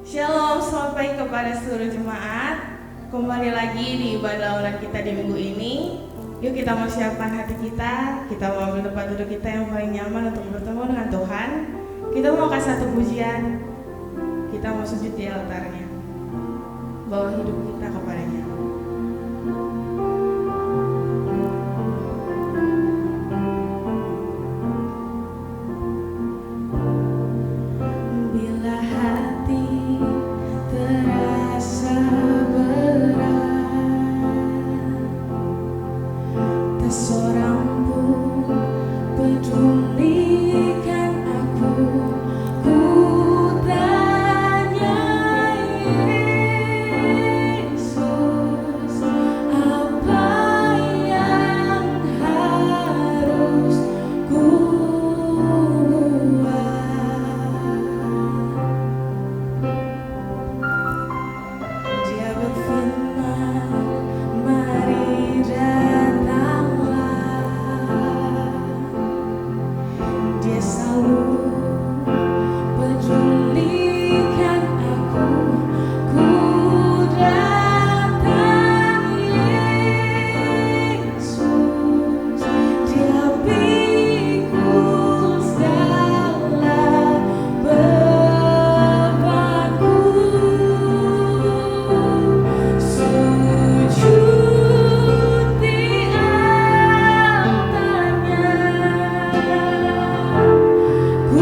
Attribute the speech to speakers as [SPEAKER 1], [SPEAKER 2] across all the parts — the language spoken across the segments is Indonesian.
[SPEAKER 1] Shalom, selamat pagi kepada seluruh jemaat. Kembali lagi di ibadah online kita di minggu ini. Yuk kita mau siapkan hati kita mau ambil tempat duduk kita yang paling nyaman untuk bertemu dengan Tuhan. Kita mau kasih satu pujian, kita mau sujud di altarnya, bawa hidup kita kepadanya. Bila hati terasa berat, tak seorang pun pedulikan aku. Ku tanya Yesus, apa yang harus ku buat? Dia berfirman, mari datanglah. Dia selalu pedulikan aku. Ku datang Yesus, Dia pikul segala bebanku. Sujud di altarnya, ku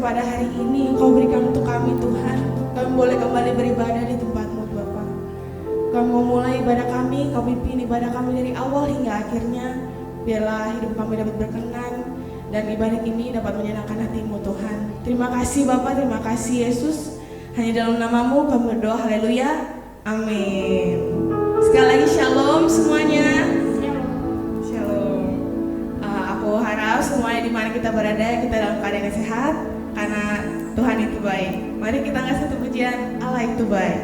[SPEAKER 1] pada hari ini Engkau berikan untuk kami Tuhan. Kami boleh kembali beribadah di tempat-Mu Bapa. Kami mau mulai ibadah kami, Kau pimpin ibadah kami dari awal hingga akhirnya. Biarlah hidup kami dapat berkenan dan ibadah ini dapat menyenangkan hati-Mu Tuhan. Terima kasih Bapa, terima kasih Yesus. Hanya dalam nama-Mu kami berdoa, haleluya, amin. Sekali lagi shalom semuanya. Shalom. Aku harap semuanya di mana kita berada kita dalam keadaan yang sehat karena Tuhan itu baik. Mari kita angkat satu pujian, Allah itu baik.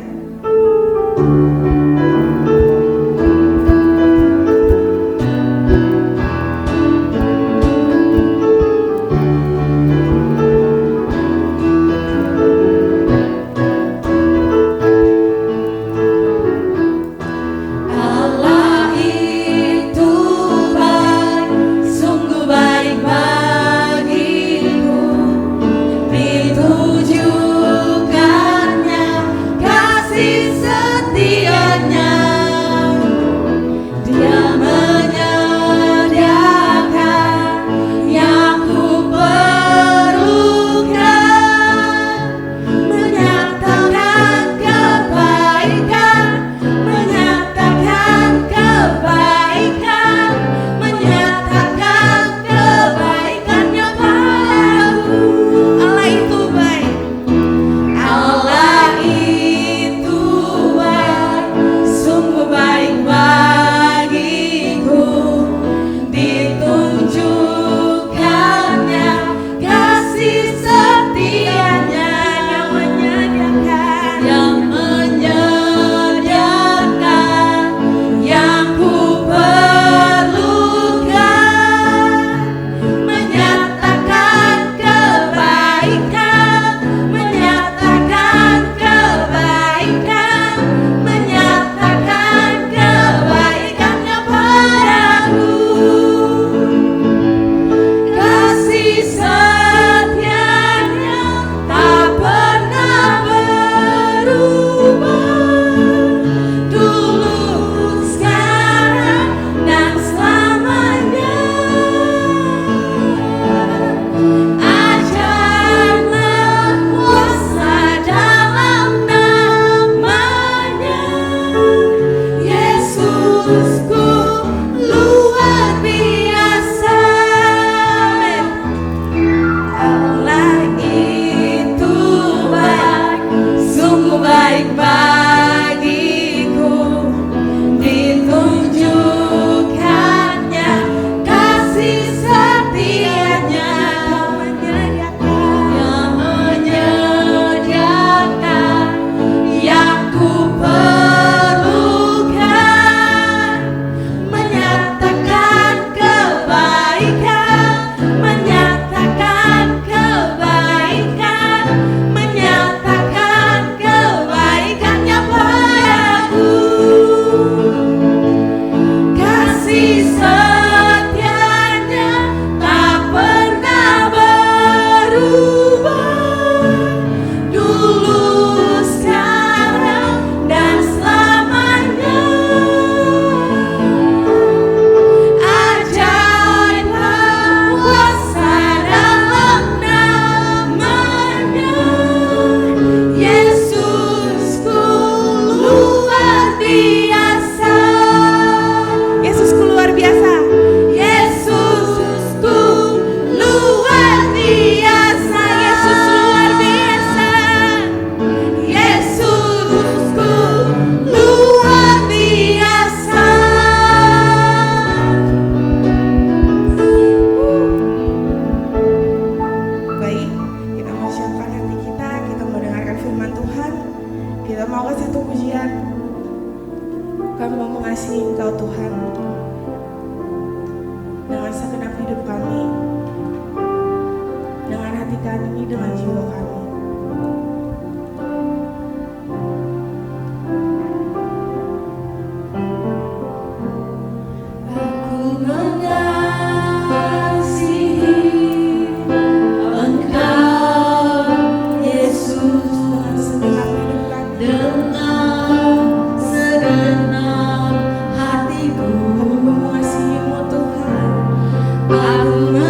[SPEAKER 2] Aku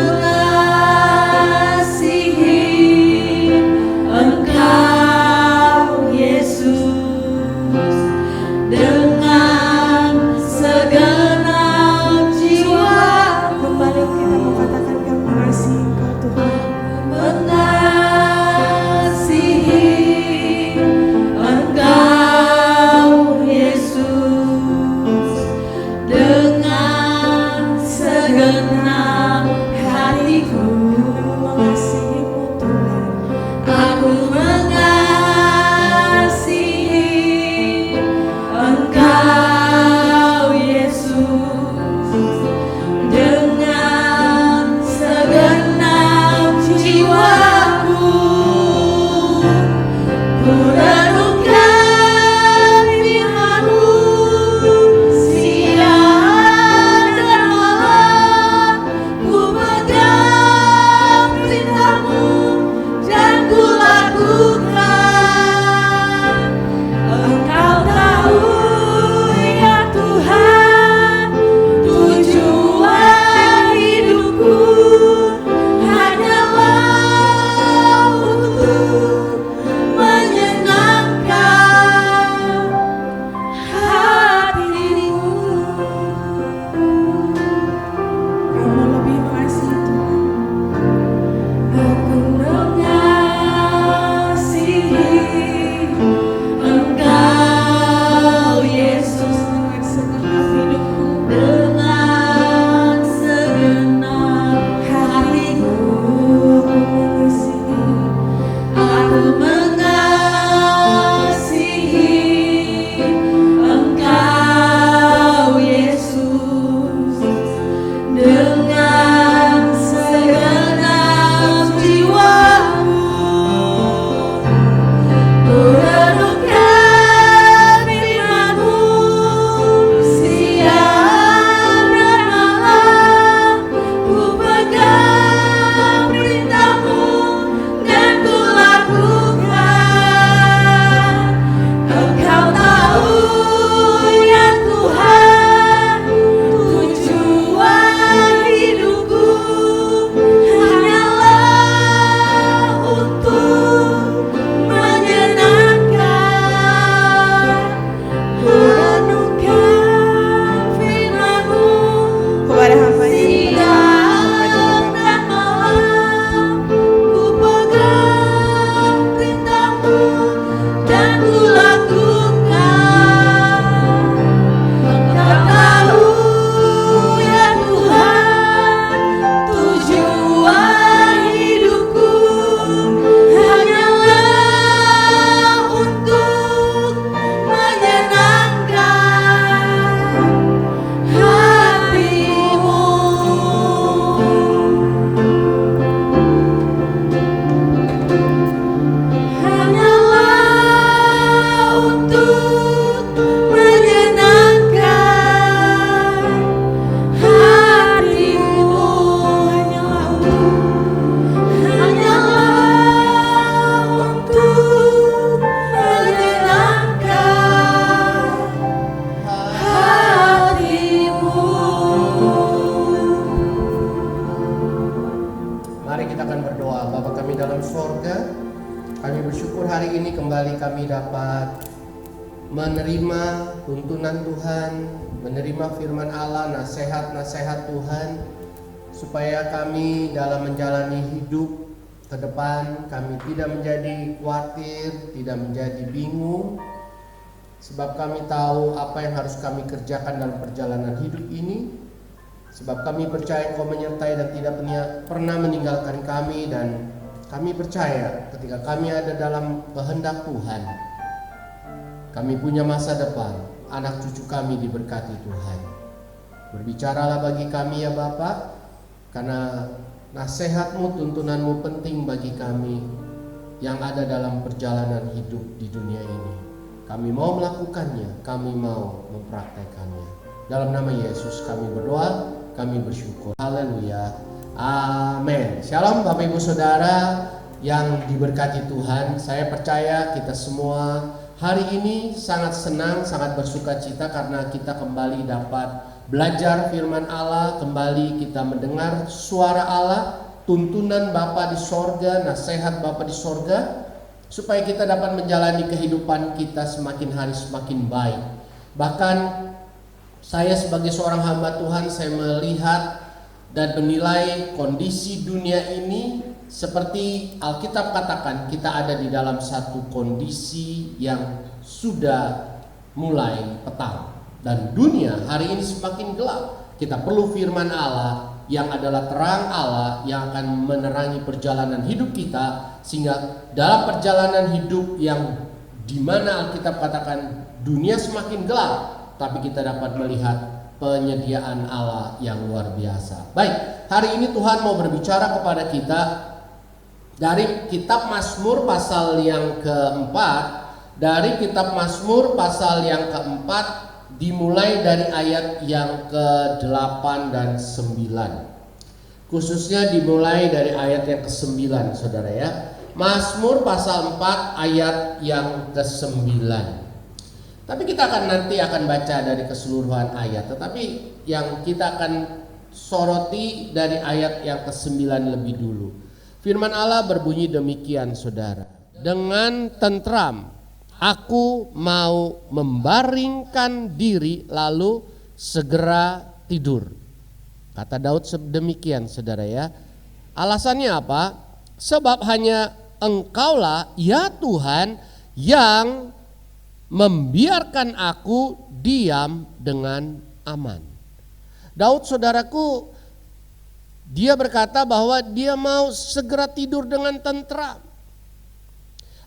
[SPEAKER 2] segenap hatiku mengasihimu Tuhan. Aku mengasihi Engkau Yesus dengan segenap jiwaku. Ku renungkan firman-Mu siang dan malam. Ku pegang perintah-Mu dan ku lakukan. Engkau tahu ya Tuhan, tujuan hidupku hanyalah untuk menyenangkan hati-Mu. Kamu lebih mengasihi Tuhan. Aku mengasihi Engkau Yesus dengan segenap hidupku, dengan segenap hatiku. Aku mengasihi Engkau Yesus dengan segenap jiwaku. Ku renungkan firman-Mu siang dan malam. Ku pegang perintah-Mu dan ku lakukan. Engkau tahu ya Tuhan, tujuan hidupku hanyalah untuk menyenangkan. Ku renungkan firman-Mu
[SPEAKER 1] Kepada hamba ini
[SPEAKER 2] siang dan malam. Ku pegang perintah-Mu dan ku lakukan. Engkau tahu ya Tuhan, tujuan hidupku hanyalah untuk menyenangkan hati-Mu. Hanyalah untuk menyenangkan hati-Mu. Hanyalah untuk menyenangkan hati-Mu.
[SPEAKER 3] Mari kita akan berdoa. Bapa kami dalam sorga, kami bersyukur hari ini kembali kami dapat menerima tuntunan Tuhan, menerima firman Allah, nasihat-nasihat Tuhan, supaya kami dalam menjalani hidup ke depan kami tidak menjadi khawatir, tidak menjadi bingung, sebab kami tahu apa yang harus kami kerjakan dalam perjalanan hidup ini. Sebab kami percaya Engkau menyertai dan tidak pernah meninggalkan kami, dan kami percaya ketika kami ada dalam kehendak Tuhan, kami punya masa depan, anak cucu kami diberkati Tuhan. Berbicaralah bagi kami ya Bapa, karena nasihat-Mu, tuntunan-Mu penting bagi kami yang ada dalam perjalanan hidup di dunia ini. Kami mau melakukannya, kami mau mempraktekannya. Dalam nama Yesus kami berdoa, kami bersyukur. Haleluya. Amin. Shalom Bapak Ibu Saudara yang diberkati Tuhan. Saya percaya kita semua hari ini sangat senang, sangat bersuka cita karena kita kembali dapat belajar firman Allah, kembali kita mendengar suara Allah, tuntunan Bapa di sorga, nasihat Bapa di sorga, supaya kita dapat menjalani kehidupan kita semakin hari semakin baik. Bahkan saya sebagai seorang hamba Tuhan, saya melihat dan menilai kondisi dunia ini seperti Alkitab katakan, kita ada di dalam satu kondisi yang sudah mulai petang. Dan dunia hari ini semakin gelap. Kita perlu firman Allah yang adalah terang Allah yang akan menerangi perjalanan hidup kita, sehingga dalam perjalanan hidup yang dimana Alkitab katakan dunia semakin gelap, tapi kita dapat melihat penyediaan Allah yang luar biasa. Baik, hari ini Tuhan mau berbicara kepada kita dari kitab Mazmur pasal yang keempat. Dari kitab Mazmur pasal yang keempat, dimulai dari ayat yang ke-8 dan 9. Khususnya dimulai dari ayat yang ke-9, saudara ya. Mazmur pasal 4 ayat yang ke-9. Tapi kita nanti akan baca dari keseluruhan ayat. Tetapi yang kita akan soroti dari ayat yang ke-9 lebih dulu. Firman Allah berbunyi demikian, saudara. Dengan tentram aku mau membaringkan diri lalu segera tidur. Kata Daud demikian, saudara ya. Alasannya apa? Sebab hanya Engkaulah ya Tuhan yang membiarkan aku diam dengan aman. Daud, saudaraku, dia berkata bahwa dia mau segera tidur dengan tentram.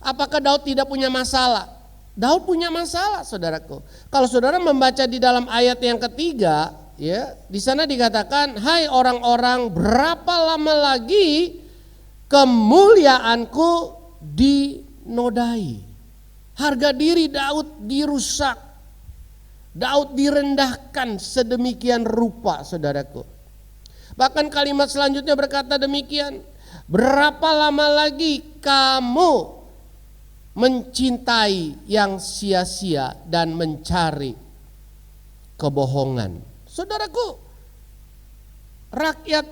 [SPEAKER 3] Apakah Daud tidak punya masalah? Daud punya masalah, saudaraku. Kalau saudara membaca di dalam ayat yang ketiga, ya, di sana dikatakan, hai orang-orang, berapa lama lagi kemuliaanku dinodai. Harga diri Daud dirusak. Daud direndahkan sedemikian rupa, saudaraku. Bahkan kalimat selanjutnya berkata demikian, berapa lama lagi kamu mencintai yang sia-sia dan mencari kebohongan. Saudaraku, rakyat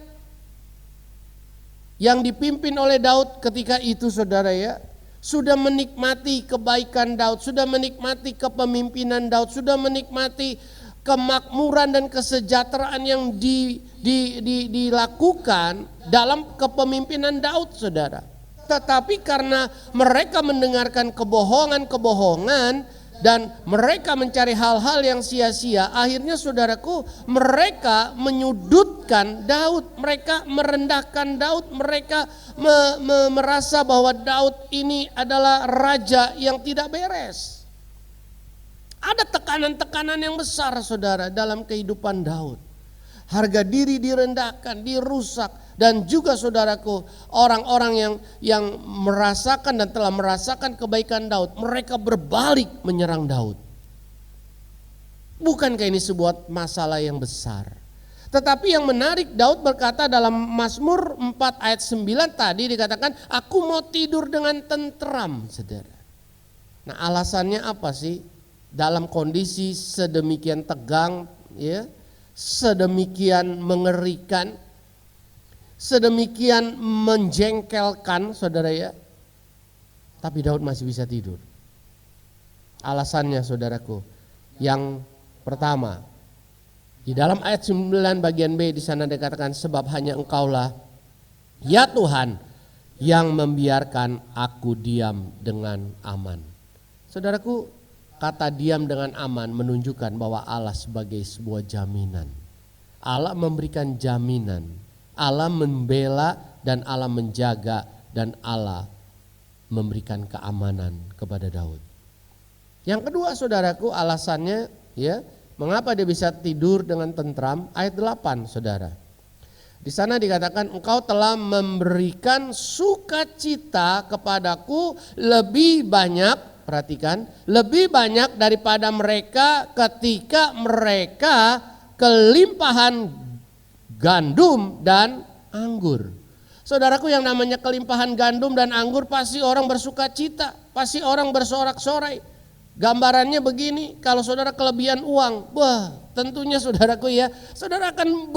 [SPEAKER 3] yang dipimpin oleh Daud ketika itu, saudara ya, sudah menikmati kebaikan Daud, sudah menikmati kepemimpinan Daud, sudah menikmati kemakmuran dan kesejahteraan yang dilakukan dalam kepemimpinan Daud, saudara. Tetapi karena mereka mendengarkan kebohongan-kebohongan dan mereka mencari hal-hal yang sia-sia, akhirnya saudaraku, mereka menyudutkan Daud, mereka merendahkan Daud, mereka merasa bahwa Daud ini adalah raja yang tidak beres. Ada tekanan-tekanan yang besar, saudara, dalam kehidupan Daud. Harga diri direndahkan, dirusak. Dan juga saudaraku, orang-orang yang merasakan dan telah merasakan kebaikan Daud, mereka berbalik menyerang Daud. Bukankah ini sebuah masalah yang besar? Tetapi yang menarik, Daud berkata dalam Mazmur 4 ayat 9 tadi dikatakan, aku mau tidur dengan tentram, saudara. Nah, alasannya apa sih? Dalam kondisi sedemikian tegang, ya, sedemikian mengerikan, sedemikian menjengkelkan, saudara ya, tapi Daud masih bisa tidur. Alasannya, saudaraku, yang pertama, di dalam ayat 9 bagian B di sana dikatakan, sebab hanya Engkaulah ya Tuhan yang membiarkan aku diam dengan aman. Saudaraku, kata diam dengan aman menunjukkan bahwa Allah sebagai sebuah jaminan. Allah memberikan jaminan. Allah membela dan Allah menjaga dan Allah memberikan keamanan kepada Daud. Yang kedua, saudaraku, alasannya ya, mengapa dia bisa tidur dengan tentram? Ayat 8, saudara. Di sana dikatakan, engkau telah memberikan sukacita kepadaku lebih banyak, perhatikan, lebih banyak daripada mereka ketika mereka kelimpahan gandum dan anggur. Saudaraku, yang namanya kelimpahan gandum dan anggur pasti orang bersuka cita, pasti orang bersorak-sorai. Gambarannya begini, kalau saudara kelebihan uang, wah tentunya saudaraku ya, saudara akan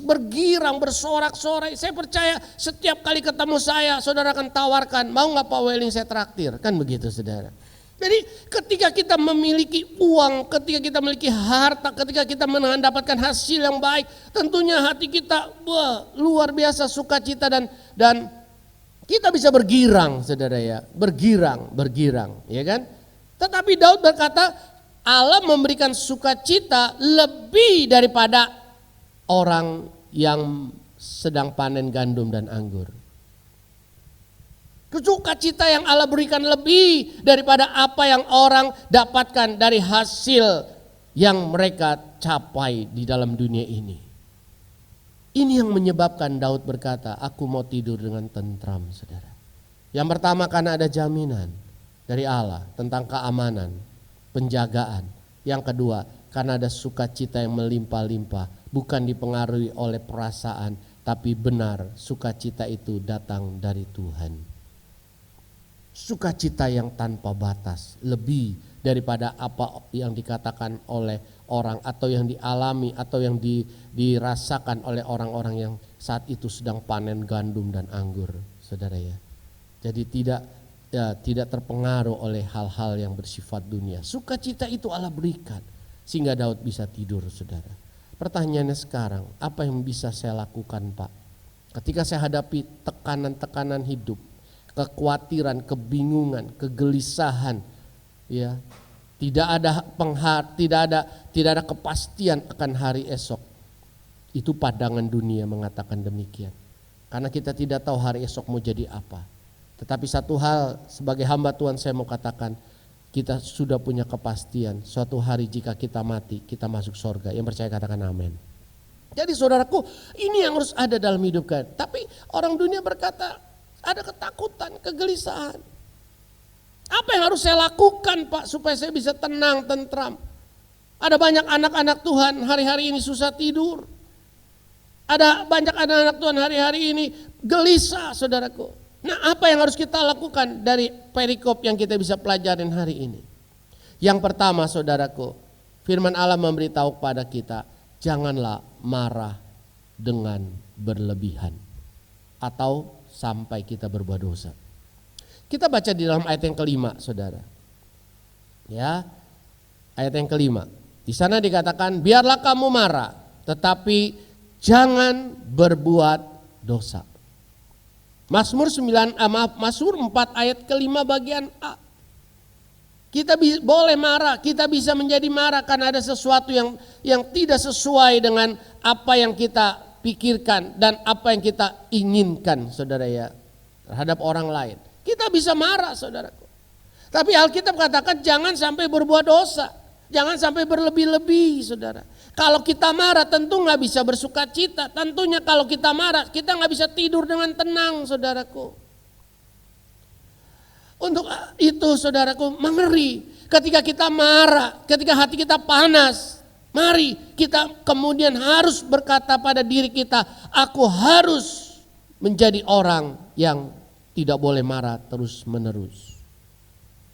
[SPEAKER 3] bergirang, bersorak-sorai. Saya percaya setiap kali ketemu saya, saudara akan tawarkan, mau gak Pak Weling saya traktir, kan begitu saudara. Jadi ketika kita memiliki uang, ketika kita memiliki harta, ketika kita mendapatkan hasil yang baik, tentunya hati kita wah, luar biasa sukacita dan kita bisa bergirang, saudara ya, bergirang, ya kan? Tetapi Daud berkata, Allah memberikan sukacita lebih daripada orang yang sedang panen gandum dan anggur. Sukacita yang Allah berikan lebih daripada apa yang orang dapatkan dari hasil yang mereka capai di dalam dunia ini. Ini yang menyebabkan Daud berkata, aku mau tidur dengan tentram, saudara. Yang pertama karena ada jaminan dari Allah tentang keamanan, penjagaan. Yang kedua karena ada sukacita yang melimpah-limpah, bukan dipengaruhi oleh perasaan, tapi benar sukacita itu datang dari Tuhan. Sukacita yang tanpa batas, lebih daripada apa yang dikatakan oleh orang atau yang dialami atau yang dirasakan oleh orang-orang yang saat itu sedang panen gandum dan anggur, saudara ya. Jadi tidak terpengaruh oleh hal-hal yang bersifat dunia. Sukacita itu Allah berikan sehingga Daud bisa tidur, saudara. Pertanyaannya sekarang, apa yang bisa saya lakukan, Pak? Ketika saya hadapi tekanan-tekanan hidup, kekhawatiran, kebingungan, kegelisahan, ya, tidak ada kepastian akan hari esok. Itu pandangan dunia mengatakan demikian. Karena kita tidak tahu hari esok mau jadi apa. Tetapi satu hal sebagai hamba Tuhan saya mau katakan, kita sudah punya kepastian. Suatu hari jika kita mati, kita masuk surga. Yang percaya katakan amin. Jadi saudaraku, ini yang harus ada dalam hidup kita. Tapi orang dunia berkata, ada ketakutan, kegelisahan. Apa yang harus saya lakukan, Pak, supaya saya bisa tenang, tentram? Ada banyak anak-anak Tuhan hari-hari ini susah tidur. Ada banyak anak-anak Tuhan hari-hari ini gelisah, saudaraku. Nah, apa yang harus kita lakukan dari perikop yang kita bisa pelajarin hari ini? Yang pertama, saudaraku, firman Allah memberitahu kepada kita, janganlah marah dengan berlebihan atau sampai kita berbuat dosa. Kita baca di dalam ayat yang kelima, saudara. Ya, ayat yang kelima. Di sana dikatakan, biarlah kamu marah, tetapi jangan berbuat dosa. Mazmur 4 ayat kelima bagian A. Kita boleh marah, kita bisa menjadi marah karena ada sesuatu yang tidak sesuai dengan apa yang kita pikirkan dan apa yang kita inginkan, saudara ya, terhadap orang lain. Kita bisa marah, saudaraku. Tapi Alkitab katakan jangan sampai berbuat dosa. Jangan sampai berlebih-lebih, saudara. Kalau kita marah tentu gak bisa bersuka cita. Tentunya kalau kita marah kita gak bisa tidur dengan tenang, saudaraku. Untuk itu saudaraku mengeri. Ketika kita marah, ketika hati kita panas, mari kita kemudian harus berkata pada diri kita, aku harus menjadi orang yang tidak boleh marah terus menerus.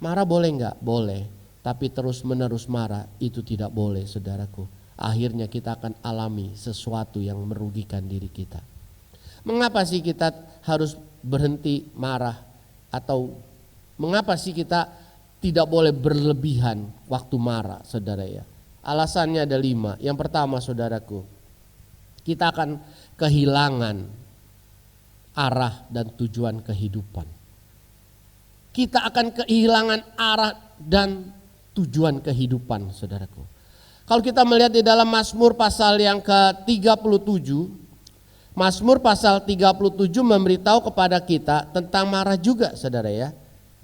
[SPEAKER 3] Marah boleh enggak? Boleh. Tapi terus menerus marah itu tidak boleh, saudaraku. Akhirnya kita akan alami sesuatu yang merugikan diri kita. Mengapa sih kita harus berhenti marah? Atau mengapa sih kita tidak boleh berlebihan waktu marah, saudara ya? Alasannya ada 5. Yang pertama, saudaraku, kita akan kehilangan arah dan tujuan kehidupan. Kita akan kehilangan arah dan tujuan kehidupan, saudaraku. Kalau kita melihat di dalam Mazmur pasal yang ke-37, Mazmur pasal 37 memberitahu kepada kita tentang marah juga, saudara ya.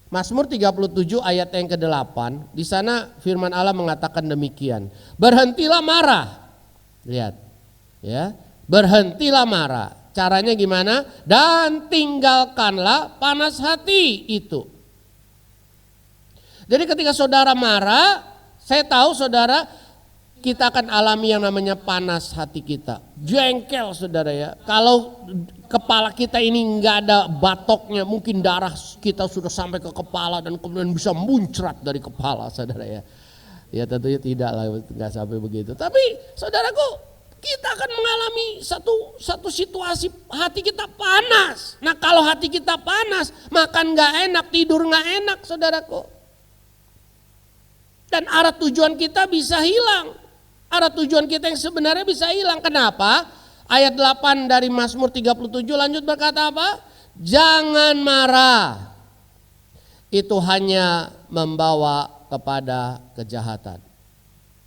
[SPEAKER 3] Mazmur 37 ayat yang ke-8, di sana firman Allah mengatakan demikian. Berhentilah marah. Lihat. Ya, berhentilah marah. Caranya gimana? Dan tinggalkanlah panas hati itu. Jadi ketika saudara marah, saya tahu saudara, kita akan alami yang namanya panas hati kita. Jengkel, saudara ya. Kalau kepala kita ini enggak ada batoknya, mungkin darah kita sudah sampai ke kepala dan kemudian bisa muncrat dari kepala, saudara ya. Ya tentunya tidak lah, enggak sampai begitu. Tapi saudaraku, kita akan mengalami satu situasi hati kita panas. Nah kalau hati kita panas, makan enggak enak, tidur enggak enak, saudaraku. Dan arah tujuan kita bisa hilang. Arah tujuan kita yang sebenarnya bisa hilang. Kenapa? Ayat 8 dari Mazmur 37 lanjut berkata apa? Jangan marah. Itu hanya membawa kepada kejahatan.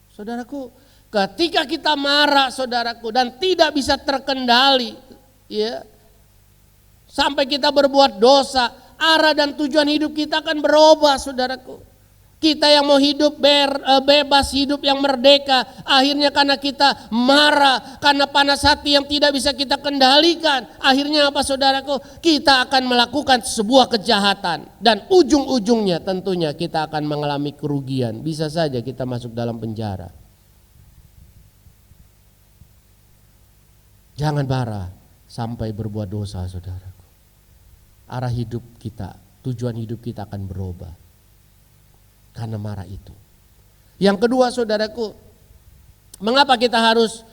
[SPEAKER 3] Saudaraku, Ketika kita marah saudaraku dan tidak bisa terkendali, ya, sampai kita berbuat dosa, arah dan tujuan hidup kita akan berubah saudaraku. Kita yang mau hidup bebas, hidup yang merdeka, akhirnya karena kita marah, karena panas hati yang tidak bisa kita kendalikan, akhirnya apa saudaraku? Kita akan melakukan sebuah kejahatan dan ujung-ujungnya tentunya kita akan mengalami kerugian. Bisa saja kita masuk dalam penjara. Jangan marah sampai berbuat dosa saudaraku. Arah hidup kita, tujuan hidup kita akan berubah karena marah itu. Yang kedua saudaraku, mengapa kita harus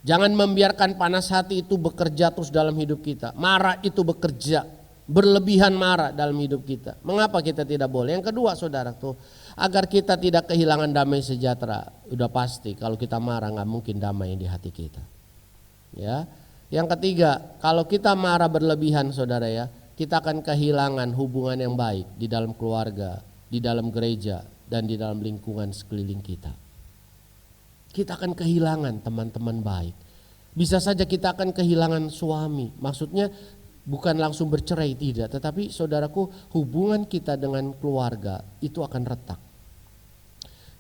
[SPEAKER 3] jangan membiarkan panas hati itu bekerja terus dalam hidup kita. Marah itu bekerja, berlebihan marah dalam hidup kita. Mengapa kita tidak boleh? Yang kedua saudaraku, agar kita tidak kehilangan damai sejahtera. Udah pasti kalau kita marah nggak mungkin damai di hati kita. Ya. Yang ketiga, kalau kita marah berlebihan saudara ya, kita akan kehilangan hubungan yang baik di dalam keluarga, di dalam gereja, dan di dalam lingkungan sekeliling kita. Kita akan kehilangan teman-teman baik. Bisa saja kita akan kehilangan suami. Maksudnya bukan langsung bercerai, tidak. Tetapi saudaraku, hubungan kita dengan keluarga itu akan retak.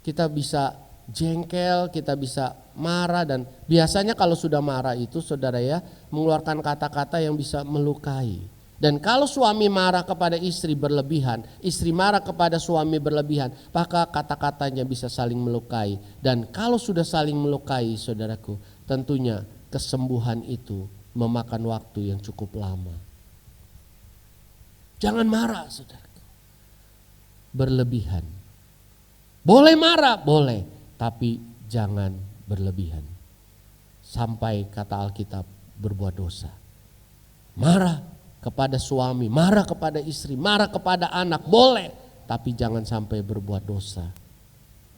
[SPEAKER 3] Kita bisa jengkel, kita bisa marah, dan biasanya kalau sudah marah itu saudara ya, mengeluarkan kata-kata yang bisa melukai. Dan kalau suami marah kepada istri berlebihan, istri marah kepada suami berlebihan, maka kata-katanya bisa saling melukai. Dan kalau sudah saling melukai saudaraku, tentunya kesembuhan itu memakan waktu yang cukup lama. Jangan marah saudaraku berlebihan. Boleh marah, boleh, tapi jangan berlebihan. Sampai kata Alkitab berbuat dosa. Marah kepada suami, marah kepada istri, marah kepada anak, boleh, tapi jangan sampai berbuat dosa.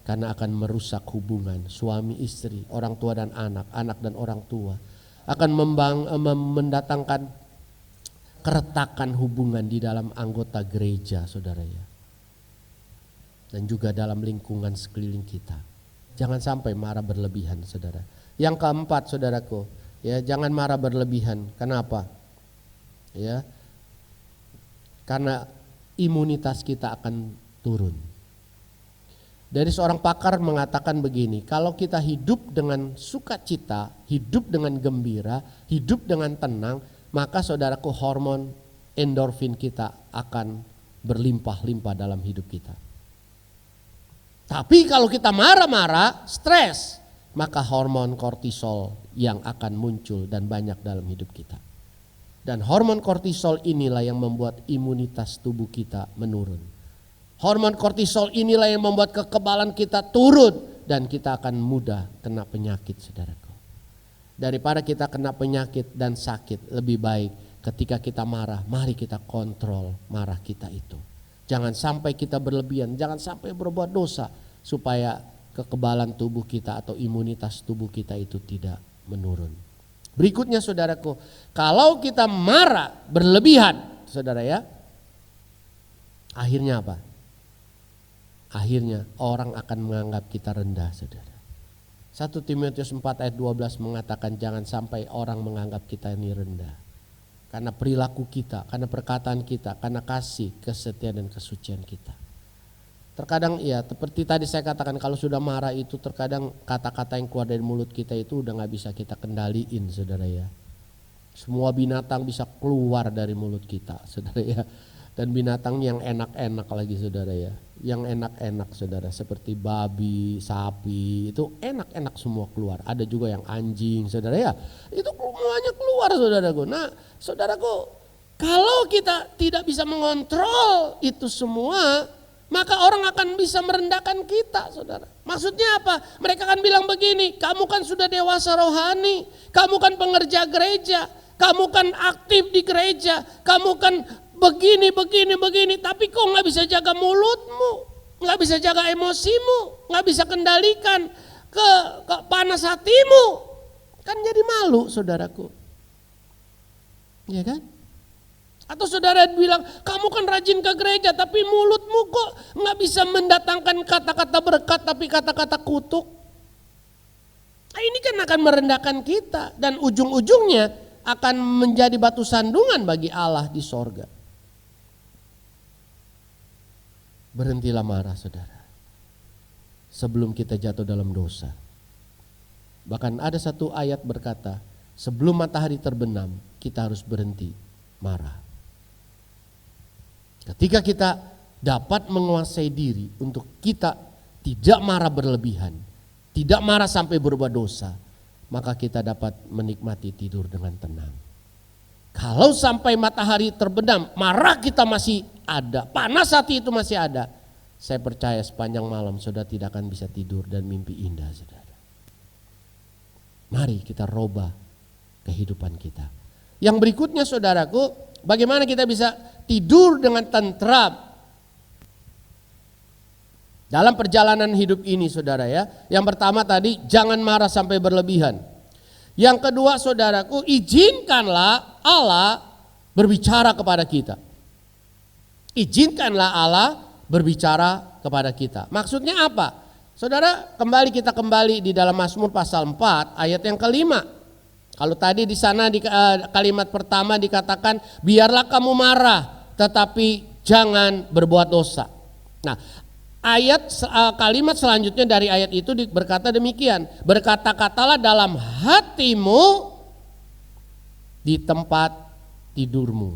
[SPEAKER 3] Karena akan merusak hubungan suami istri, orang tua dan anak, anak dan orang tua. Akan mendatangkan keretakan hubungan di dalam anggota gereja saudara ya. Dan juga dalam lingkungan sekeliling kita. Jangan sampai marah berlebihan saudara. Yang keempat saudaraku, ya, jangan marah berlebihan. Kenapa? Ya, karena imunitas kita akan turun. Dari seorang pakar mengatakan begini, kalau kita hidup dengan sukacita, hidup dengan gembira, hidup dengan tenang, maka saudaraku hormon endorfin kita akan berlimpah-limpah dalam hidup kita. Tapi kalau kita marah-marah, stres, maka hormon kortisol yang akan muncul dan banyak dalam hidup kita. Dan hormon kortisol inilah yang membuat imunitas tubuh kita menurun. Hormon kortisol inilah yang membuat kekebalan kita turun dan kita akan mudah kena penyakit saudaraku. Daripada kita kena penyakit dan sakit, lebih baik ketika kita marah, mari kita kontrol marah kita itu. Jangan sampai kita berlebihan, jangan sampai berbuat dosa supaya kekebalan tubuh kita atau imunitas tubuh kita itu tidak menurun. Berikutnya saudaraku, kalau kita marah berlebihan, saudara ya, akhirnya apa? Akhirnya orang akan menganggap kita rendah, saudara. 1 Timotius 4 ayat 12 mengatakan jangan sampai orang menganggap kita ini rendah. Karena perilaku kita, karena perkataan kita, karena kasih, kesetiaan dan kesucian kita. Terkadang ya seperti tadi saya katakan, kalau sudah marah itu terkadang kata-kata yang keluar dari mulut kita itu udah gak bisa kita kendaliin saudara ya. Semua binatang bisa keluar dari mulut kita saudara ya. Dan binatang yang enak-enak lagi saudara ya. Yang enak-enak saudara, seperti babi, sapi, itu enak-enak semua keluar. Ada juga yang anjing saudara ya. Itu semuanya keluar saudaraku. Nah saudaraku, kalau kita tidak bisa mengontrol itu semua, maka orang akan bisa merendahkan kita saudara. Maksudnya apa? Mereka akan bilang begini, kamu kan sudah dewasa rohani, kamu kan pengerja gereja, kamu kan aktif di gereja, kamu kan begini, tapi kok gak bisa jaga mulutmu, gak bisa jaga emosimu, gak bisa kendalikan ke panas hatimu. Kan jadi malu saudaraku. Ya kan? Atau saudara bilang, kamu kan rajin ke gereja tapi mulutmu kok nggak bisa mendatangkan kata-kata berkat tapi kata-kata kutuk. Nah, ini kan akan merendahkan kita dan ujung-ujungnya akan menjadi batu sandungan bagi Allah di sorga. Berhentilah marah saudara, sebelum kita jatuh dalam dosa. Bahkan ada satu ayat berkata, sebelum matahari terbenam kita harus berhenti marah. Ketika kita dapat menguasai diri untuk kita tidak marah berlebihan, tidak marah sampai berbuat dosa, maka kita dapat menikmati tidur dengan tenang. Kalau sampai matahari terbenam, marah kita masih ada, panas hati itu masih ada, saya percaya sepanjang malam saudara tidak akan bisa tidur dan mimpi indah saudara. Mari kita robah kehidupan kita. Yang berikutnya saudaraku, bagaimana kita bisa tidur dengan tentram dalam perjalanan hidup ini saudara ya. Yang pertama tadi, jangan marah sampai berlebihan. Yang kedua saudaraku, izinkanlah Allah berbicara kepada kita. Izinkanlah Allah berbicara kepada kita. Maksudnya apa? Saudara, kita kembali di dalam Mazmur pasal 4 ayat yang kelima. Kalau tadi di sana di kalimat pertama dikatakan, biarlah kamu marah tetapi jangan berbuat dosa. Nah, kalimat selanjutnya dari ayat itu berkata demikian, berkata-katalah dalam hatimu di tempat tidurmu,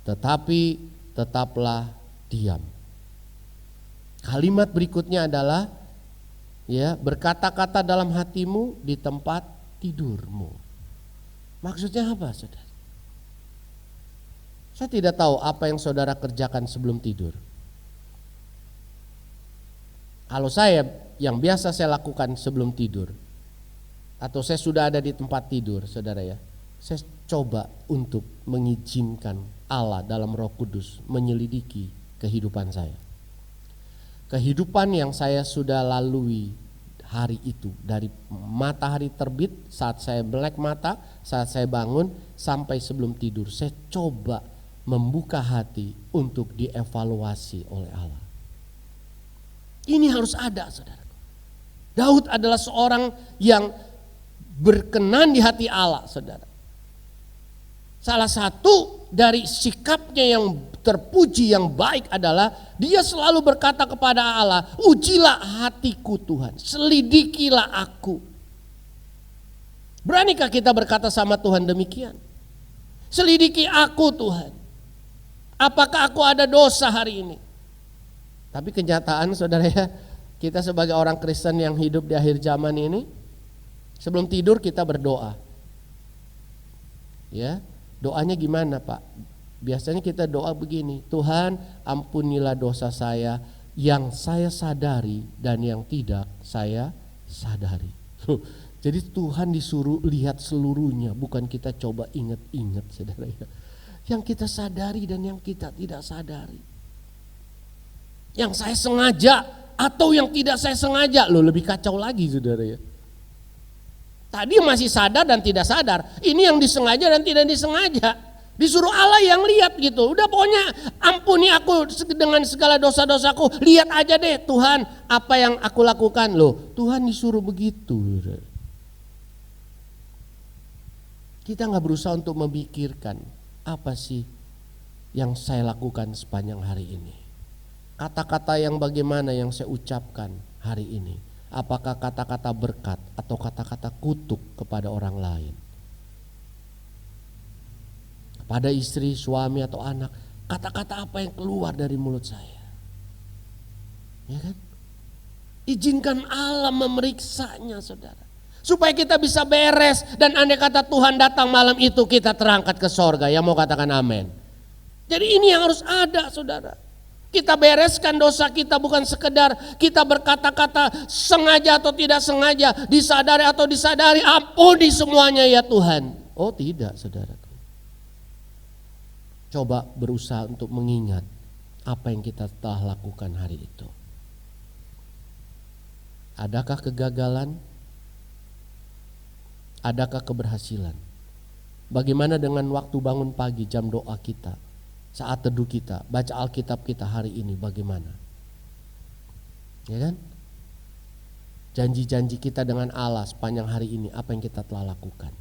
[SPEAKER 3] tetapi tetaplah diam. Kalimat berikutnya adalah ya, berkata-kata dalam hatimu di tempat tidurmu. Maksudnya apa saudara? Saya tidak tahu apa yang saudara kerjakan sebelum tidur. Kalau saya, yang biasa saya lakukan sebelum tidur, atau saya sudah ada di tempat tidur saudara ya, saya coba untuk mengizinkan Allah dalam Roh Kudus menyelidiki kehidupan saya. Kehidupan yang saya sudah lalui hari itu, dari matahari terbit, saat saya melek mata, saat saya bangun, sampai sebelum tidur, saya coba membuka hati untuk dievaluasi oleh Allah. Ini harus ada saudara. Daud adalah seorang yang berkenan di hati Allah saudara. Salah satu dari sikapnya yang terpuji yang baik adalah dia selalu berkata kepada Allah, ujilah hatiku Tuhan, selidikilah aku. Beranikah kita berkata sama Tuhan demikian? Selidiki aku Tuhan, apakah aku ada dosa hari ini? Tapi kenyataan saudara ya, kita sebagai orang Kristen yang hidup di akhir zaman ini, sebelum tidur kita berdoa. Ya, doanya gimana Pak? Biasanya kita doa begini, Tuhan ampunilah dosa saya yang saya sadari dan yang tidak saya sadari. Jadi Tuhan disuruh lihat seluruhnya, bukan kita coba ingat-ingat saudara ya. Yang kita sadari dan yang kita tidak sadari. Yang saya sengaja atau yang tidak saya sengaja, loh lebih kacau lagi saudara ya. Tadi masih sadar dan tidak sadar, ini yang disengaja dan tidak disengaja. Disuruh Allah yang lihat gitu. Udah pokoknya ampuni aku dengan segala dosa-dosaku. Lihat aja deh Tuhan apa yang aku lakukan. Loh Tuhan disuruh begitu. Kita gak berusaha untuk memikirkan apa sih yang saya lakukan sepanjang hari ini. Kata-kata yang bagaimana yang saya ucapkan hari ini. Apakah kata-kata berkat atau kata-kata kutuk kepada orang lain. Pada istri, suami atau anak, kata-kata apa yang keluar dari mulut saya? Ya kan? Izinkan Allah memeriksanya saudara. Supaya kita bisa beres dan andai kata Tuhan datang malam itu kita terangkat ke sorga. Yang mau katakan amin. Jadi ini yang harus ada saudara. Kita bereskan dosa kita, bukan sekedar kita berkata-kata sengaja atau tidak sengaja, disadari atau disadari, ampuni semuanya ya Tuhan. Oh tidak saudara. Coba berusaha untuk mengingat apa yang kita telah lakukan hari itu. Adakah kegagalan? Adakah keberhasilan? Bagaimana dengan waktu bangun pagi, jam doa kita, saat teduh kita, baca Alkitab kita hari ini bagaimana? Ya kan? Janji-janji kita dengan Allah sepanjang hari ini, apa yang kita telah lakukan?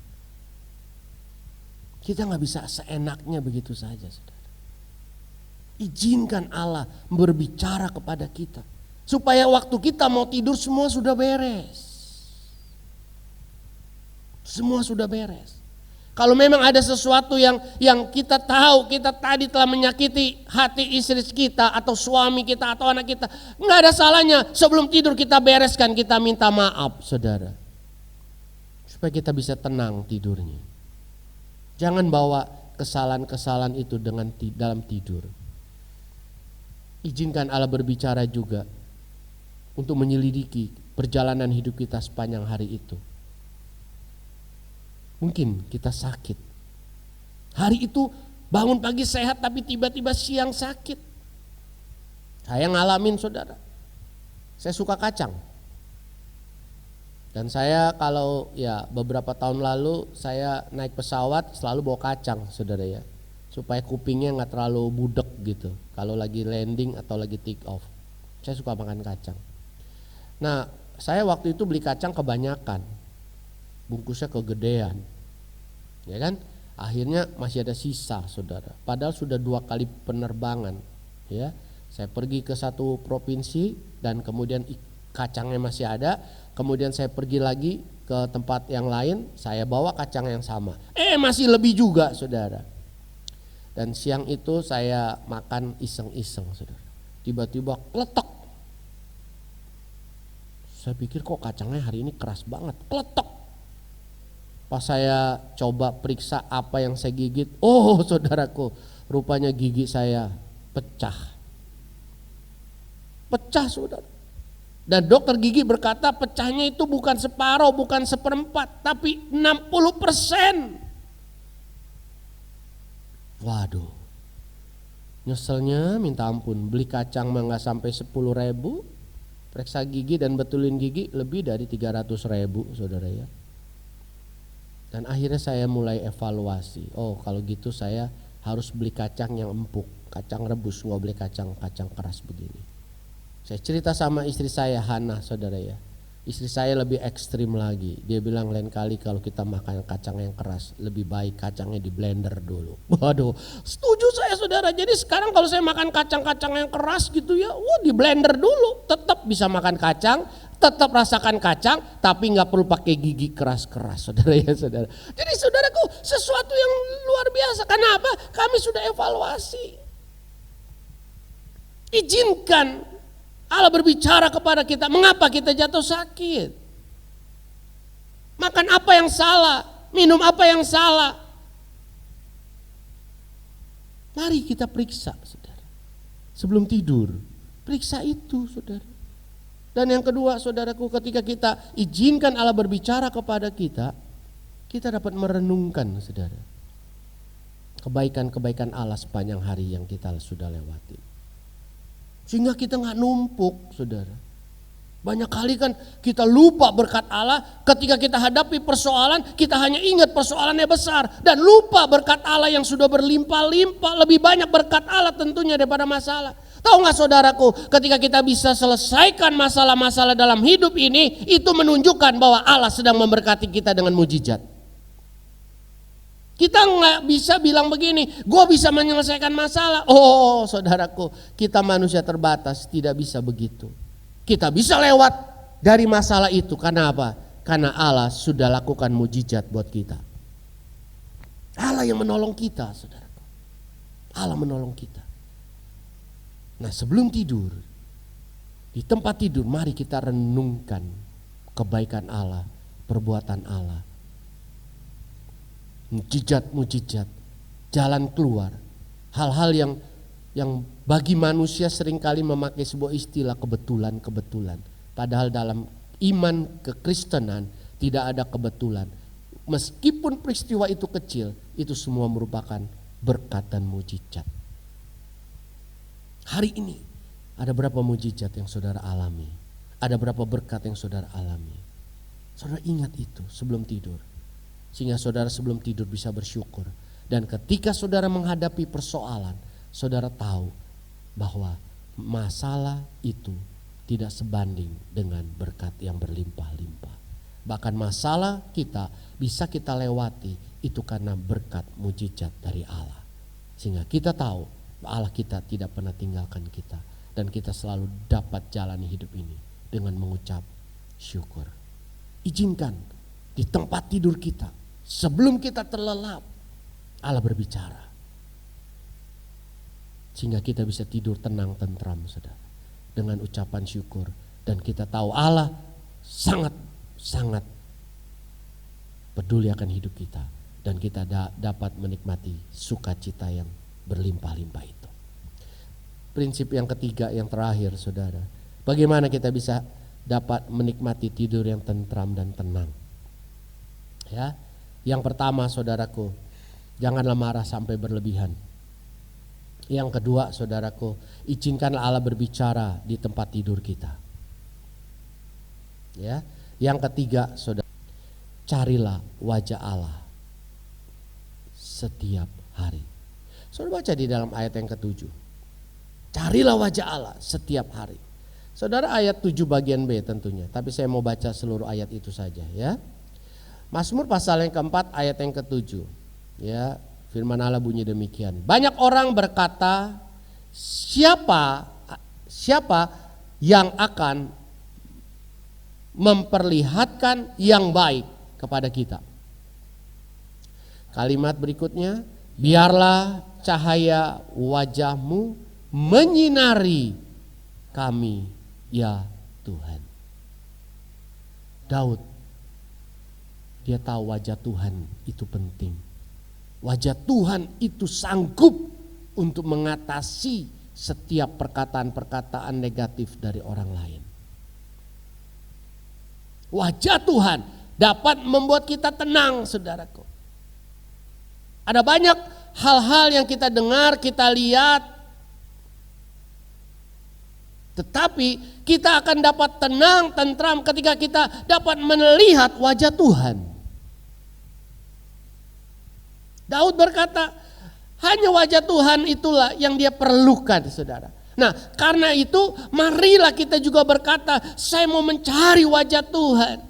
[SPEAKER 3] Kita gak bisa seenaknya begitu saja, saudara. Izinkan Allah berbicara kepada kita, supaya waktu kita mau tidur semua sudah beres. Semua sudah beres. Kalau memang ada sesuatu yang kita tahu, kita tadi telah menyakiti hati istri kita atau suami kita atau anak kita, nggak ada salahnya sebelum tidur kita bereskan, kita minta maaf, saudara, supaya kita bisa tenang tidurnya. Jangan bawa kesalahan-kesalahan itu dalam tidur. Izinkan Allah berbicara juga untuk menyelidiki perjalanan hidup kita sepanjang hari itu. Mungkin kita sakit. Hari itu bangun pagi sehat tapi tiba-tiba siang sakit. Saya ngalamin, saudara. Saya suka kacang. Dan saya kalau beberapa tahun lalu saya naik pesawat selalu bawa kacang, saudara ya. Supaya kupingnya gak terlalu budek gitu kalau lagi landing atau lagi take off. Saya suka makan kacang. Nah, saya waktu itu beli kacang kebanyakan, bungkusnya kegedean, ya kan? Akhirnya masih ada sisa, saudara. Padahal sudah 2 kali penerbangan, ya. Saya pergi ke satu provinsi dan kemudian kacangnya masih ada. Kemudian saya pergi lagi ke tempat yang lain, saya bawa kacang yang sama. Masih lebih juga, saudara. Dan siang itu saya makan iseng-iseng, saudara. Tiba-tiba kletok. Saya pikir kok kacangnya hari ini keras banget, kletok. Pas saya coba periksa apa yang saya gigit, saudaraku, rupanya gigi saya pecah. Pecah, saudara. Dan dokter gigi berkata pecahnya itu bukan separuh, bukan 1/4, tapi 60%. Waduh, nyeselnya minta ampun. Beli kacang mah gak sampai 10.000, periksa gigi dan betulin gigi lebih dari 300.000, saudara ya. Dan akhirnya saya mulai evaluasi. Kalau gitu saya harus beli kacang yang empuk, kacang rebus, gak beli kacang keras begini. Saya cerita sama istri saya, Hana, saudara ya. Istri saya lebih ekstrim lagi. Dia bilang lain kali kalau kita makan kacang yang keras, lebih baik kacangnya di blender dulu. Waduh, setuju saya, saudara. Jadi sekarang kalau saya makan kacang-kacang yang keras gitu ya, di blender dulu. Tetap bisa makan kacang, tetap rasakan kacang, tapi gak perlu pakai gigi keras-keras, saudara ya, saudara. Jadi saudaraku, sesuatu yang luar biasa. Kenapa? Kami sudah evaluasi. Izinkan Allah berbicara kepada kita, mengapa kita jatuh sakit? Makan apa yang salah? Minum apa yang salah? Mari kita periksa, saudara. Sebelum tidur, periksa itu, saudara. Dan yang kedua, saudaraku, ketika kita izinkan Allah berbicara kepada kita dapat merenungkan, saudara, kebaikan-kebaikan Allah sepanjang hari yang kita sudah lewati. Sehingga kita gak numpuk, saudara. Banyak kali kan kita lupa berkat Allah. Ketika kita hadapi persoalan, kita hanya ingat persoalannya besar. Dan lupa berkat Allah yang sudah berlimpah-limpah. Lebih banyak berkat Allah tentunya daripada masalah. Tahu gak, saudaraku, ketika kita bisa selesaikan masalah-masalah dalam hidup ini, itu menunjukkan bahwa Allah sedang memberkati kita dengan mujizat. Kita nggak bisa bilang begini, gue bisa menyelesaikan masalah. Saudaraku, kita manusia terbatas, tidak bisa begitu. Kita bisa lewat dari masalah itu. Karena apa? Karena Allah sudah lakukan mujizat buat kita. Allah yang menolong kita, saudaraku. Allah menolong kita. Nah, sebelum tidur, di tempat tidur, mari kita renungkan kebaikan Allah, perbuatan Allah. Mujizat-mujizat, jalan keluar, hal-hal yang bagi manusia seringkali memakai sebuah istilah kebetulan. Padahal dalam iman kekristenan tidak ada kebetulan. Meskipun peristiwa itu kecil, itu semua merupakan berkat dan mujizat. Hari ini ada berapa mujizat yang saudara alami? Ada berapa berkat yang saudara alami? Saudara ingat itu sebelum tidur. Sehingga saudara sebelum tidur bisa bersyukur. Dan ketika saudara menghadapi persoalan, saudara tahu bahwa masalah itu tidak sebanding dengan berkat yang berlimpah-limpah. Bahkan masalah kita bisa kita lewati itu karena berkat mujizat dari Allah. Sehingga kita tahu Allah kita tidak pernah tinggalkan kita. Dan kita selalu dapat jalani hidup ini dengan mengucap syukur. Izinkan di tempat tidur kita, sebelum kita terlelap, Allah berbicara. Sehingga kita bisa tidur tenang, tentram, saudara. Dengan ucapan syukur. Dan kita tahu Allah sangat peduli akan hidup kita. Dan kita dapat menikmati sukacita yang berlimpah-limpah itu. Prinsip yang ketiga, yang terakhir, saudara. Bagaimana kita bisa dapat menikmati tidur yang tentram dan tenang. Ya, yang pertama, saudaraku, janganlah marah sampai berlebihan. Yang kedua, saudaraku, izinkanlah Allah berbicara di tempat tidur kita. Ya, yang ketiga, saudara, carilah wajah Allah setiap hari. Saudara baca di dalam ayat yang ke-7. Carilah wajah Allah setiap hari. Saudara, ayat 7 bagian B tentunya, tapi saya mau baca seluruh ayat itu saja, ya. Mazmur pasal yang keempat ayat yang ke-7. Ya, firman Allah bunyi demikian. Banyak orang berkata, siapa yang akan memperlihatkan yang baik kepada kita? Kalimat berikutnya, biarlah cahaya wajahmu menyinari kami, ya Tuhan. Daud, dia tahu wajah Tuhan itu penting. Wajah Tuhan itu sanggup untuk mengatasi setiap perkataan-perkataan negatif dari orang lain. Wajah Tuhan dapat membuat kita tenang, saudaraku. Ada banyak hal-hal yang kita dengar, kita lihat, tetapi kita akan dapat tenang, tentram ketika kita dapat melihat wajah Tuhan. Daud berkata, hanya wajah Tuhan itulah yang dia perlukan, saudara. Nah, karena itu marilah kita juga berkata, saya mau mencari wajah Tuhan.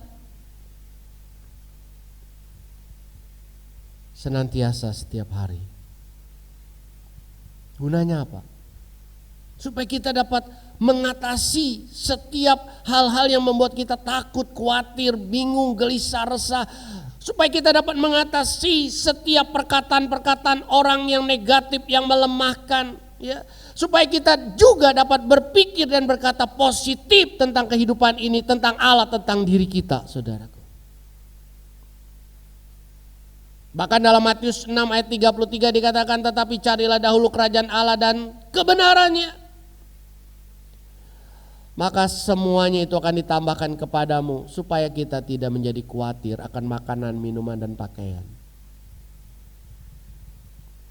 [SPEAKER 3] Senantiasa setiap hari. Gunanya apa? Supaya kita dapat mengatasi setiap hal-hal yang membuat kita takut, khawatir, bingung, gelisah, resah. Supaya kita dapat mengatasi setiap perkataan-perkataan orang yang negatif, yang melemahkan, ya. Supaya kita juga dapat berpikir dan berkata positif tentang kehidupan ini, tentang Allah, tentang diri kita, saudaraku. Bahkan dalam Matius 6 ayat 33 dikatakan, tetapi carilah dahulu kerajaan Allah dan kebenarannya, maka semuanya itu akan ditambahkan kepadamu, supaya kita tidak menjadi khawatir akan makanan, minuman, dan pakaian.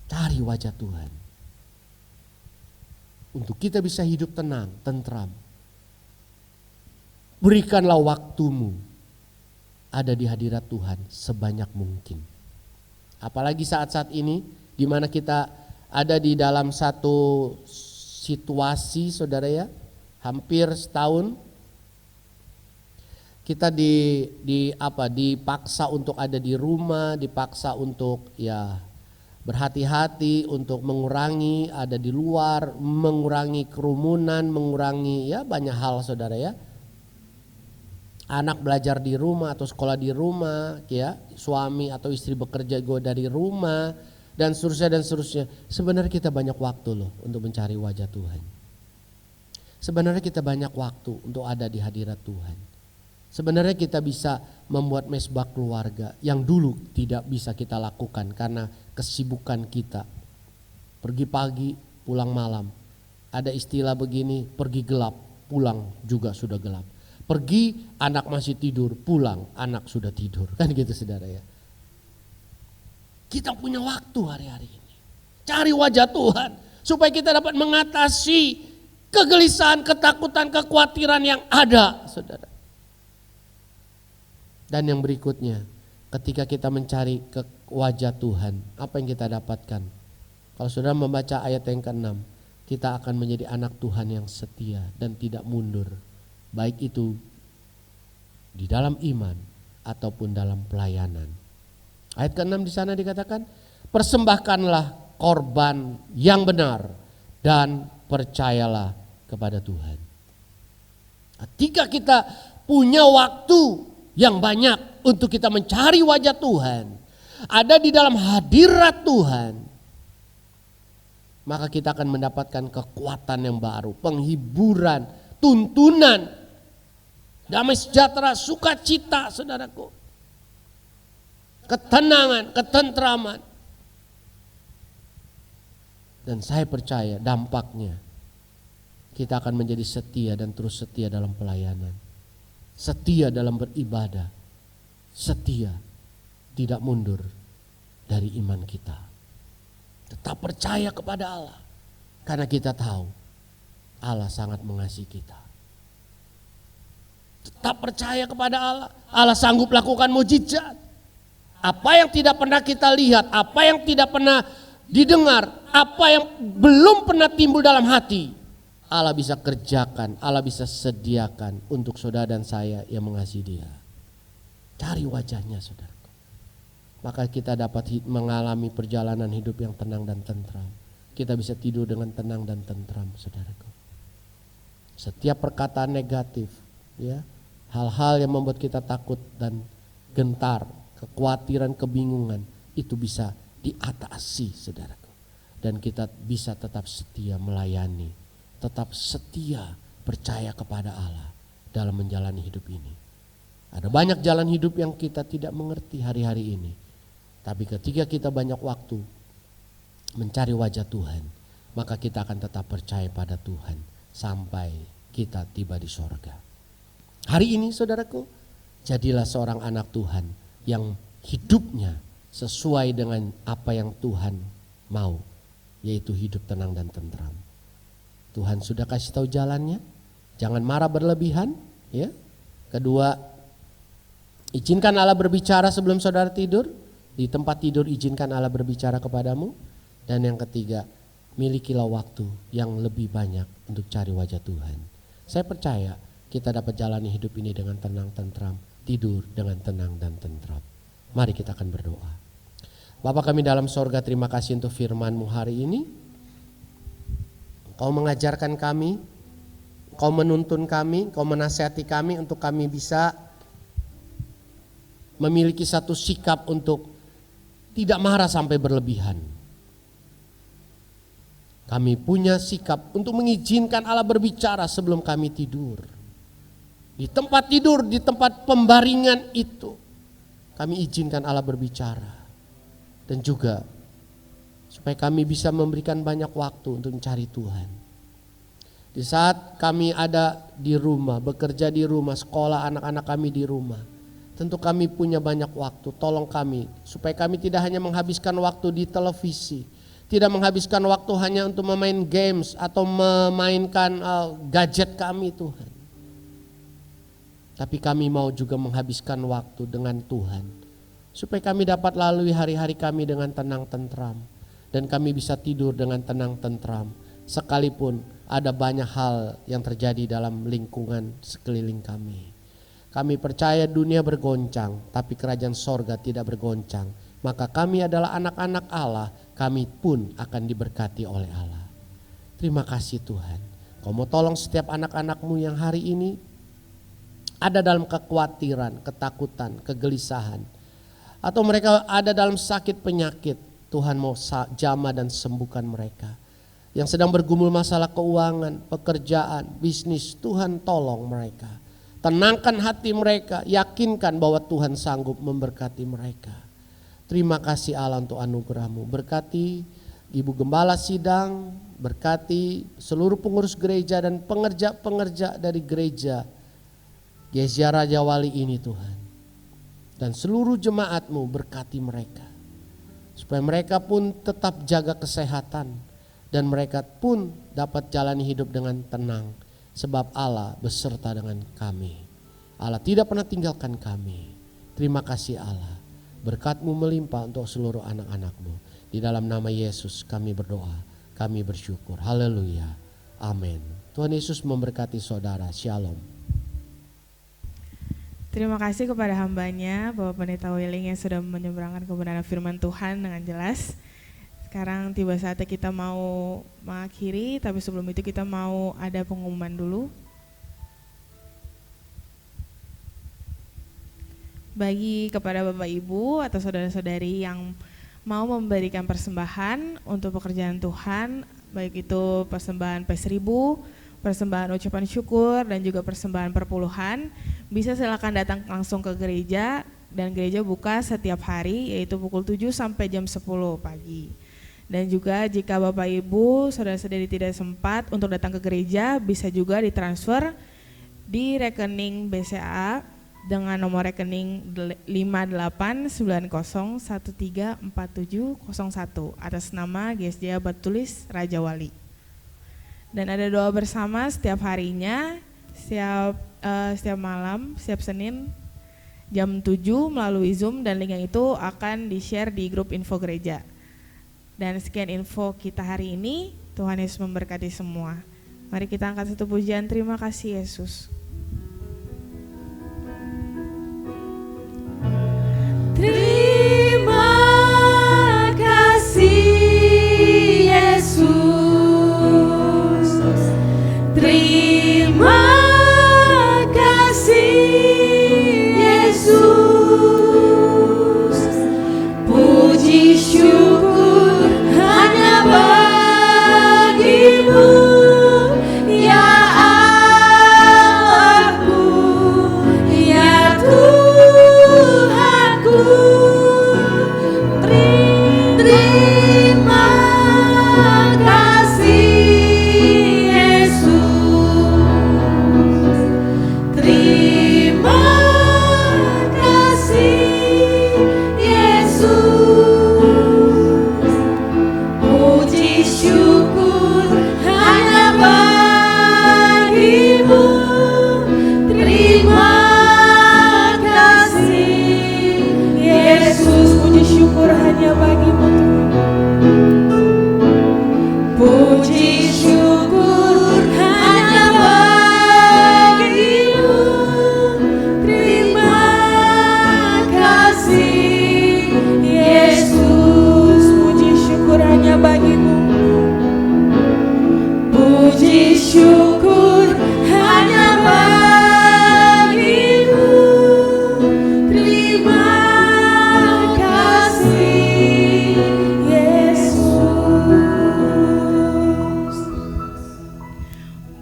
[SPEAKER 3] Cari wajah Tuhan untuk kita bisa hidup tenang, tentram. Berikanlah waktumu ada di hadirat Tuhan sebanyak mungkin. Apalagi saat-saat ini di mana kita ada di dalam satu situasi, saudara, ya, hampir setahun kita dipaksa untuk ada di rumah, dipaksa untuk ya berhati-hati, untuk mengurangi ada di luar, mengurangi kerumunan, mengurangi ya banyak hal, saudara, ya. Anak belajar di rumah atau sekolah di rumah, ya, suami atau istri bekerja juga dari rumah, dan seterusnya dan seterusnya. Sebenarnya kita banyak waktu loh untuk mencari wajah Tuhan. Sebenarnya kita banyak waktu untuk ada di hadirat Tuhan. Sebenarnya kita bisa membuat mesbah keluarga yang dulu tidak bisa kita lakukan karena kesibukan kita. Pergi pagi, pulang malam. Ada istilah begini, pergi gelap, pulang juga sudah gelap. Pergi, anak masih tidur, pulang, anak sudah tidur. Kan gitu, saudara, ya. Kita punya waktu hari-hari ini. Cari wajah Tuhan supaya kita dapat mengatasi kegelisahan, ketakutan, kekhawatiran yang ada, saudara. Dan yang berikutnya, ketika kita mencari ke wajah Tuhan, apa yang kita dapatkan? Kalau saudara membaca ayat yang ke-6, kita akan menjadi anak Tuhan yang setia dan tidak mundur. Baik itu di dalam iman ataupun dalam pelayanan. Ayat ke-6 di sana dikatakan, persembahkanlah korban yang benar dan percayalah kepada Tuhan. Ketika kita punya waktu yang banyak untuk kita mencari wajah Tuhan, ada di dalam hadirat Tuhan, maka kita akan mendapatkan kekuatan yang baru, penghiburan, tuntunan, damai sejahtera, sukacita, saudaraku, ketenangan, ketentraman. Dan saya percaya dampaknya kita akan menjadi setia dan terus setia dalam pelayanan, setia dalam beribadah, setia tidak mundur dari iman kita. Tetap percaya kepada Allah karena kita tahu Allah sangat mengasihi kita. Tetap percaya kepada Allah. Allah sanggup lakukan mujizat. Apa yang tidak pernah kita lihat, apa yang tidak pernah didengar, apa yang belum pernah timbul dalam hati, Allah bisa kerjakan, Allah bisa sediakan untuk saudara dan saya yang mengasihi Dia. Cari wajahnya, saudaraku. Maka kita dapat mengalami perjalanan hidup yang tenang dan tentram. Kita bisa tidur dengan tenang dan tentram, saudaraku. Setiap perkataan negatif, ya, hal-hal yang membuat kita takut dan gentar, kekhawatiran, kebingungan, itu bisa diatasi, saudaraku. Dan kita bisa tetap setia melayani, tetap setia percaya kepada Allah dalam menjalani hidup ini. Ada banyak jalan hidup yang kita tidak mengerti hari-hari ini. Tapi ketika kita banyak waktu mencari wajah Tuhan, maka kita akan tetap percaya pada Tuhan sampai kita tiba di sorga. Hari ini, saudaraku, jadilah seorang anak Tuhan yang hidupnya sesuai dengan apa yang Tuhan mau, yaitu hidup tenang dan tentram. Tuhan sudah kasih tahu jalannya, jangan marah berlebihan, ya. Kedua, izinkan Allah berbicara sebelum saudara tidur. Di tempat tidur izinkan Allah berbicara kepadamu. Dan yang ketiga, milikilah waktu yang lebih banyak untuk cari wajah Tuhan. Saya percaya kita dapat jalani hidup ini dengan tenang, tentram, tidur dengan tenang dan tentram. Mari kita akan berdoa. Bapa kami dalam sorga, terima kasih untuk firman-Mu hari ini. Kau mengajarkan kami, Kau menuntun kami, Kau menasihati kami untuk kami bisa memiliki satu sikap untuk tidak marah sampai berlebihan. Kami punya sikap untuk mengizinkan Allah berbicara sebelum kami tidur. Di tempat tidur, di tempat pembaringan itu, kami izinkan Allah berbicara. Dan juga supaya kami bisa memberikan banyak waktu untuk mencari Tuhan. Di saat kami ada di rumah, bekerja di rumah, sekolah anak-anak kami di rumah, tentu kami punya banyak waktu. Tolong kami supaya kami tidak hanya menghabiskan waktu di televisi, tidak menghabiskan waktu hanya untuk memain games atau memainkan gadget kami, Tuhan. Tapi kami mau juga menghabiskan waktu dengan Tuhan, supaya kami dapat lalui hari-hari kami dengan tenang tentram. Dan kami bisa tidur dengan tenang tentram, sekalipun ada banyak hal yang terjadi dalam lingkungan sekeliling kami. Kami percaya dunia bergoncang, tapi kerajaan sorga tidak bergoncang. Maka kami adalah anak-anak Allah, kami pun akan diberkati oleh Allah. Terima kasih Tuhan. Kau mau tolong setiap anak-anak-Mu yang hari ini ada dalam kekhawatiran, ketakutan, kegelisahan. Atau mereka ada dalam sakit penyakit. Tuhan mau jamah dan sembuhkan mereka. Yang sedang bergumul masalah keuangan, pekerjaan, bisnis, Tuhan tolong mereka. Tenangkan hati mereka, yakinkan bahwa Tuhan sanggup memberkati mereka. Terima kasih Allah untuk anugerah-Mu. Berkati Ibu Gembala Sidang, berkati seluruh pengurus gereja dan pengerja-pengerja dari gereja Gesia Raja Wali ini Tuhan. Dan seluruh jemaat-Mu, berkati mereka. Supaya mereka pun tetap jaga kesehatan. Dan mereka pun dapat jalani hidup dengan tenang. Sebab Allah beserta dengan kami. Allah tidak pernah tinggalkan kami. Terima kasih Allah. Berkat-Mu melimpah untuk seluruh anak-anak-Mu. Di dalam nama Yesus kami berdoa, kami bersyukur. Haleluya. Amin. Tuhan Yesus memberkati saudara. Shalom.
[SPEAKER 1] Terima kasih kepada hambanya, Bapak Pendeta Willing yang sudah menyeberangkan kebenaran firman Tuhan dengan jelas. Sekarang tiba saatnya kita mau mengakhiri, tapi sebelum itu kita mau ada pengumuman dulu. Bagi kepada Bapak Ibu atau saudara-saudari yang mau memberikan persembahan untuk pekerjaan Tuhan, baik itu persembahan P1000, persembahan ucapan syukur, dan juga persembahan perpuluhan, bisa silakan datang langsung ke gereja, dan gereja buka setiap hari yaitu pukul 7 sampai jam 10 pagi. Dan juga jika Bapak Ibu saudara-saudari tidak sempat untuk datang ke gereja, bisa juga ditransfer di rekening BCA dengan nomor rekening 5890134701 atas nama GSJ Abad Tulis Raja Wali. Dan ada doa bersama setiap harinya, setiap malam, setiap Senin jam 7 melalui Zoom, dan link yang itu akan di-share di grup info gereja. Dan sekian info kita hari ini. Tuhan Yesus memberkati semua. Mari kita angkat satu pujian. Terima kasih Yesus.
[SPEAKER 2] Terima kasih Yesus. Terima kasih Yesus. Puji syukur hanya bagimu, ya Allahku, ya Tuhanku. Terima kasih Yesus. Terima kasih Yesus. Puji syukur hanya bagimu. Terima kasih Yesus. Puji syukur hanya bagimu Tuhan. Puji syukur hanya bagimu. Terima kasih Yesus. Puji syukur hanya bagimu. Puji syukur hanya bagimu. Terima kasih Yesus.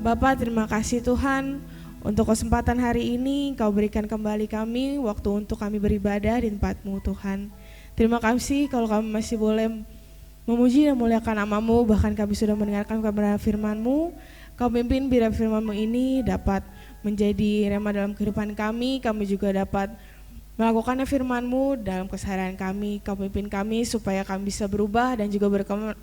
[SPEAKER 1] Bapak, terima kasih Tuhan untuk kesempatan hari ini. Kau berikan kembali kami waktu untuk kami beribadah di tempat-Mu Tuhan. Terima kasih kalau kami masih boleh memuji dan memuliakan nama-Mu, bahkan kami sudah mendengarkan kebenaran firman-Mu. Kau pimpin biar firman-Mu ini dapat menjadi rema dalam kehidupan kami juga dapat melakukannya firman-Mu dalam keseharian kami. Kau pimpin kami supaya kami bisa berubah dan juga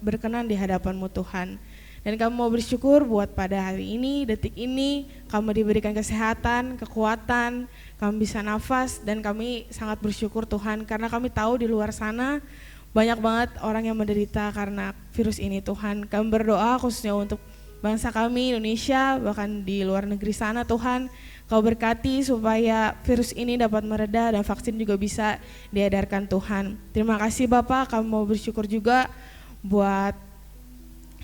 [SPEAKER 1] berkenan di hadapan-Mu Tuhan. Dan kami mau bersyukur buat pada hari ini, detik ini, kami diberikan kesehatan, kekuatan, kami bisa nafas, dan kami sangat bersyukur Tuhan, karena kami tahu di luar sana banyak banget orang yang menderita karena virus ini Tuhan. Kami berdoa khususnya untuk bangsa kami Indonesia, bahkan di luar negeri sana Tuhan, Kau berkati supaya virus ini dapat mereda dan vaksin juga bisa diedarkan Tuhan. Terima kasih Bapak, kami mau bersyukur juga buat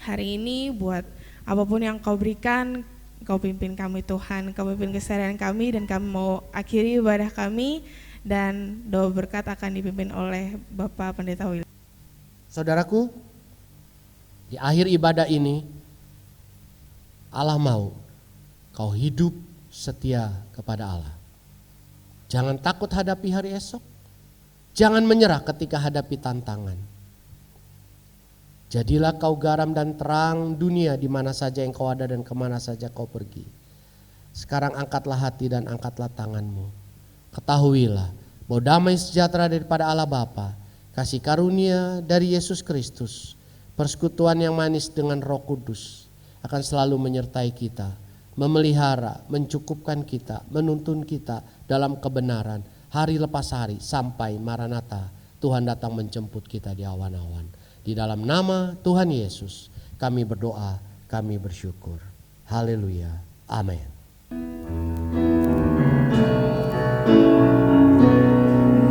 [SPEAKER 1] hari ini, buat apapun yang Kau berikan. Kau pimpin kami Tuhan, Kau pimpin keseharian kami, dan kami mau akhiri ibadah kami, dan doa berkat akan dipimpin oleh Bapak Pendeta Willy.
[SPEAKER 3] Saudaraku, di akhir ibadah ini Allah mau kau hidup setia kepada Allah. Jangan takut hadapi hari esok. Jangan menyerah ketika hadapi tantangan. Jadilah kau garam dan terang dunia di mana saja yang kau ada dan kemana saja kau pergi. Sekarang angkatlah hati dan angkatlah tanganmu. Ketahuilah bahwa damai sejahtera daripada Allah Bapa, kasih karunia dari Yesus Kristus, persekutuan yang manis dengan Roh Kudus akan selalu menyertai kita, memelihara, mencukupkan kita, menuntun kita dalam kebenaran hari lepas hari sampai Maranatha, Tuhan datang menjemput kita di awan-awan. Di dalam nama Tuhan Yesus kami berdoa, kami bersyukur. Haleluya. Amin.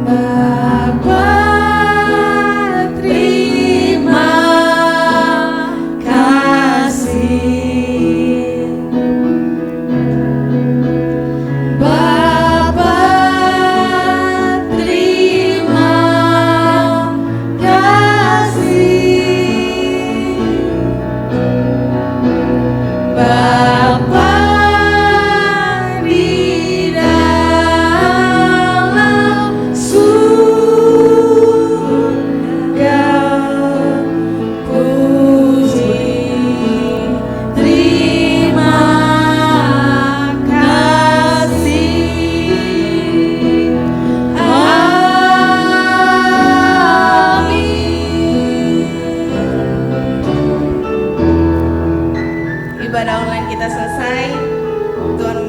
[SPEAKER 2] Bapa, terima kasih. Bapa, terima kasih. Bapa di dalam surga, puji terima kasih. Amin.
[SPEAKER 1] Ibadah online kita selesai. Tuhan